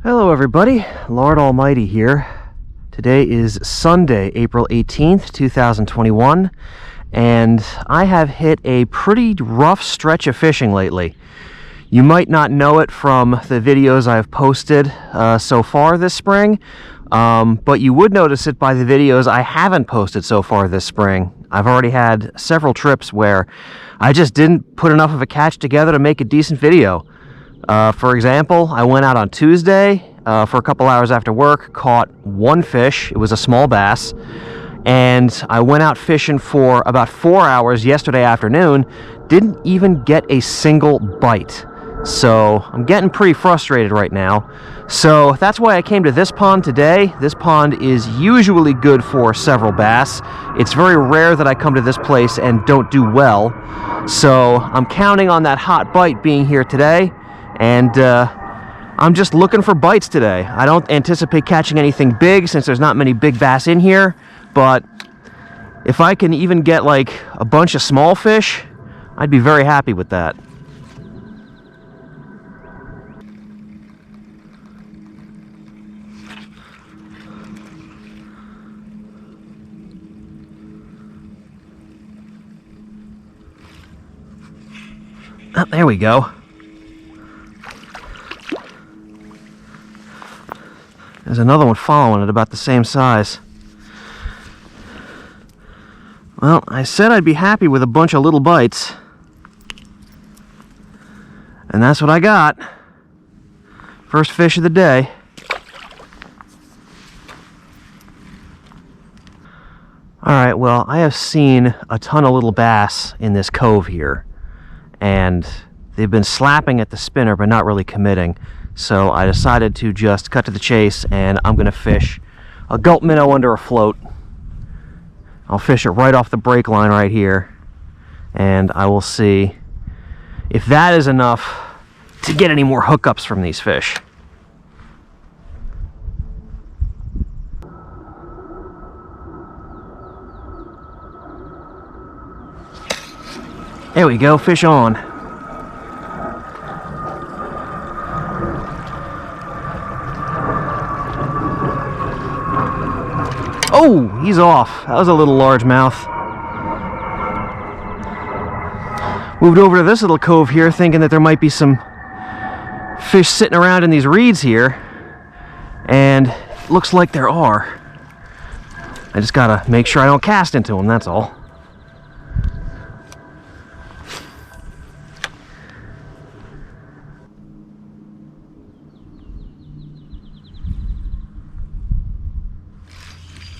Hello everybody, Lord Almighty here. Today is Sunday, April 18th, 2021, and I have hit a pretty rough stretch of fishing lately. You might not know it from the videos I've posted so far this spring, but you would notice it by the videos I haven't posted so far this spring. I've already had several trips where I just didn't put enough of a catch together to make a decent video. For example, I went out on Tuesday for a couple hours after work, caught one fish. It was a small bass. And I went out fishing for about 4 hours yesterday afternoon, didn't even get a single bite. So I'm getting pretty frustrated right now. So that's why I came to this pond today. This pond is usually good for several bass. It's very rare that I come to this place and don't do well. So I'm counting on that hot bite being here today. And I'm just looking for bites today. I don't anticipate catching anything big since there's not many big bass in here, but if I can even get like a bunch of small fish, I'd be very happy with that. Oh, there we go. There's another one following it about the same size. Well, I said I'd be happy with a bunch of little bites. And that's what I got. First fish of the day. Alright, well, I have seen a ton of little bass in this cove here. And they've been slapping at the spinner but not really committing. So I decided to just cut to the chase, and I'm going to fish a gulp minnow under a float. I'll fish it right off the break line right here, and I will see if that is enough to get any more hookups from these fish. There we go, fish on. Oh, he's off. That was a little largemouth. Moved over to this little cove here thinking that there might be some fish sitting around in these reeds here, and looks like there are. I just gotta make sure I don't cast into them, that's all.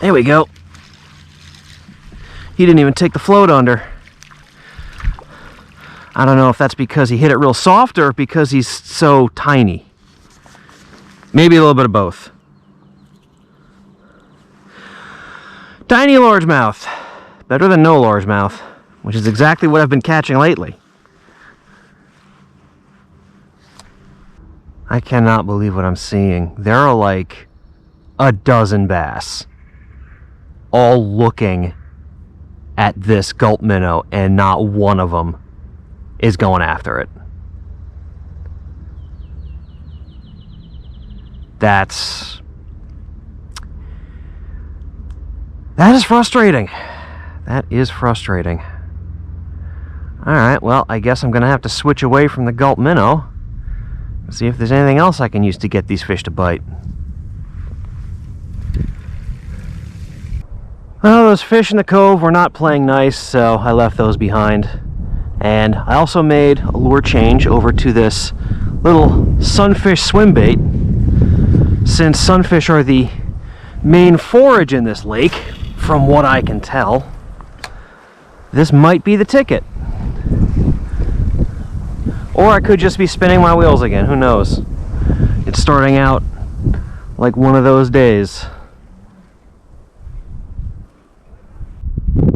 There we go. He didn't even take the float under. I don't know if that's because he hit it real soft or because he's so tiny. Maybe a little bit of both. Tiny largemouth. Better than no largemouth, which is exactly what I've been catching lately. I cannot believe what I'm seeing. There are like a dozen bass all looking at this gulp minnow, and not one of them is going after it. That is frustrating. That is frustrating. Alright, well, I guess I'm gonna have to switch away from the gulp minnow and see if there's anything else I can use to get these fish to bite. Well, those fish in the cove were not playing nice, so I left those behind. And I also made a lure change over to this little sunfish swim bait. Since sunfish are the main forage in this lake, from what I can tell, this might be the ticket. Or I could just be spinning my wheels again, who knows? It's starting out like one of those days.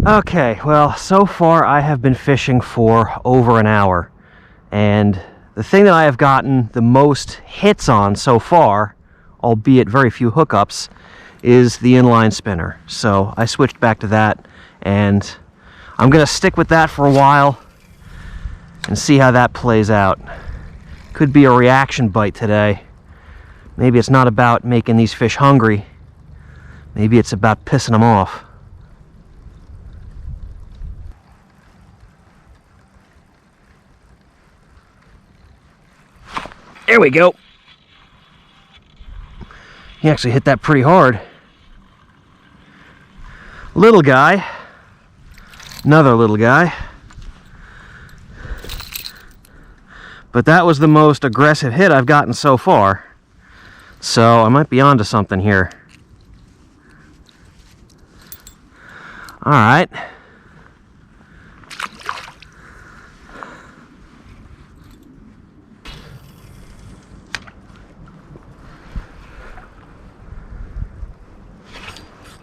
Okay, well, so far I have been fishing for over an hour, and the thing that I have gotten the most hits on so far, albeit very few hookups, is the inline spinner. So I switched back to that, and I'm going to stick with that for a while and see how that plays out. Could be a reaction bite today. Maybe it's not about making these fish hungry. Maybe it's about pissing them off. There we go. He actually hit that pretty hard. Little guy. Another little guy. But that was the most aggressive hit I've gotten so far. So I might be onto something here. All right.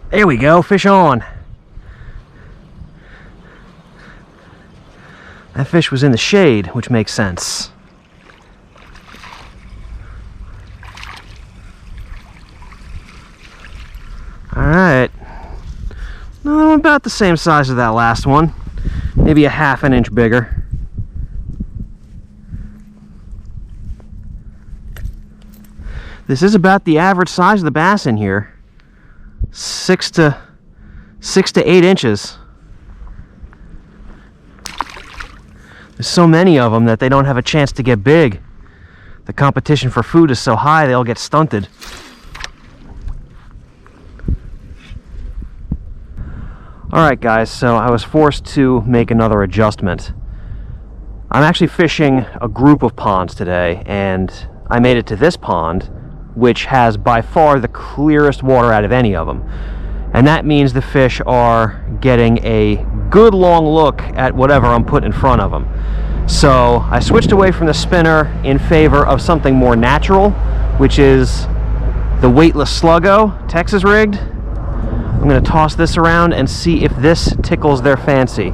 There we go, fish on. That fish was in the shade, which makes sense. Alright. About the same size as that last one. Maybe a half an inch bigger. This is about the average size of the bass in here. 6 to 8 inches. There's so many of them that they don't have a chance to get big. The competition for food is so high they all get stunted. Alright guys, so I was forced to make another adjustment. I'm actually fishing a group of ponds today, and I made it to this pond, which has by far the clearest water out of any of them. And that means the fish are getting a good long look at whatever I'm putting in front of them. So I switched away from the spinner in favor of something more natural, which is the weightless Sluggo, Texas rigged. I'm going to toss this around and see if this tickles their fancy.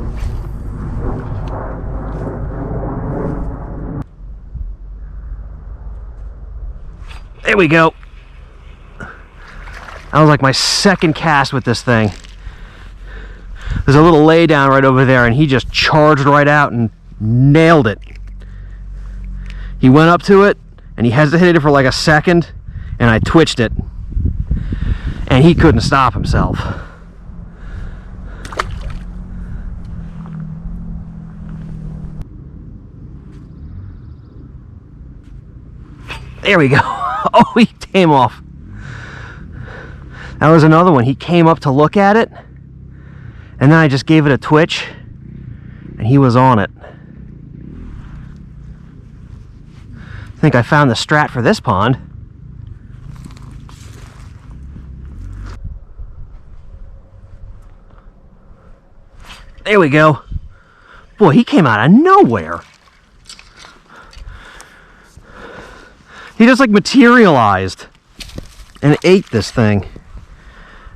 There we go. That was like my second cast with this thing. There's a little lay down right over there, and he just charged right out and nailed it. He went up to it, and he hesitated for like a second, and I twitched it. And he couldn't stop himself. There we go. Oh, he came off. That was another one. He came up to look at it, and then I just gave it a twitch, and he was on it. I think I found the strat for this pond. There we go. Boy, he came out of nowhere. He just like materialized and ate this thing.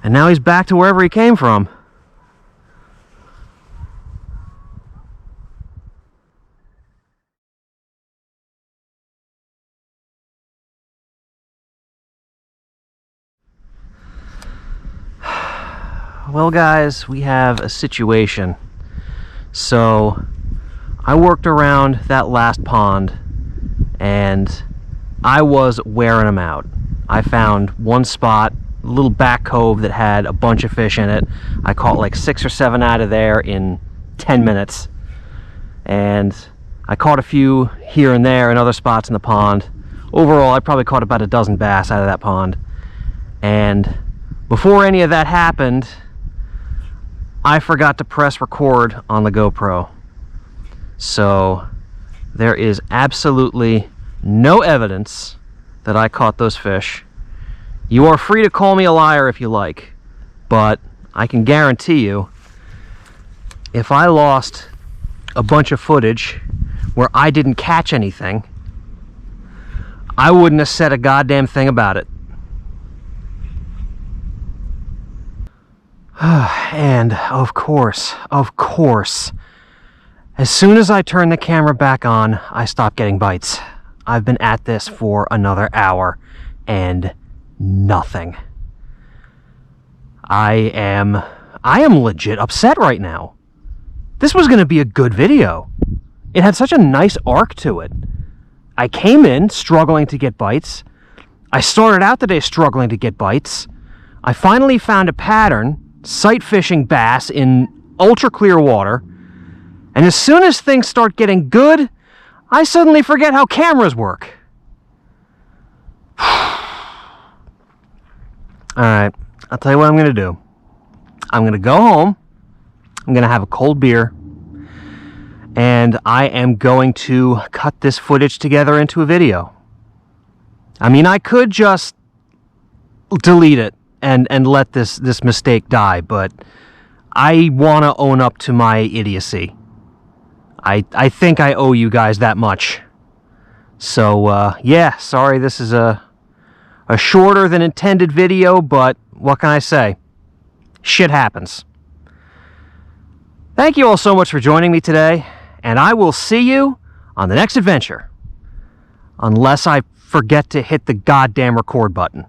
And now he's back to wherever he came from. Well guys, we have a situation. So I worked around that last pond and I was wearing them out. I found one spot, a little back cove that had a bunch of fish in it. I caught like 6 or 7 out of there in 10 minutes. And I caught a few here and there in other spots in the pond. Overall, I probably caught about a dozen bass out of that pond. And before any of that happened, I forgot to press record on the GoPro. So there is absolutely no evidence that I caught those fish. You are free to call me a liar if you like, but I can guarantee you, if I lost a bunch of footage where I didn't catch anything, I wouldn't have said a goddamn thing about it. And of course, as soon as I turn the camera back on, I stop getting bites. I've been at this for another hour and nothing. I am legit upset right now. This was going to be a good video. It had such a nice arc to it. I came in struggling to get bites. I started out the day struggling to get bites. I finally found a pattern, sight fishing bass in ultra clear water, and as soon as things start getting good, I suddenly forget how cameras work. Alright, I'll tell you what I'm going to do. I'm going to go home, I'm going to have a cold beer, and I am going to cut this footage together into a video. I mean, I could just delete it and let this mistake die, but I want to own up to my idiocy. I think I owe you guys that much. So, yeah, sorry this is a shorter than intended video, but what can I say? Shit happens. Thank you all so much for joining me today, and I will see you on the next adventure. Unless I forget to hit the goddamn record button.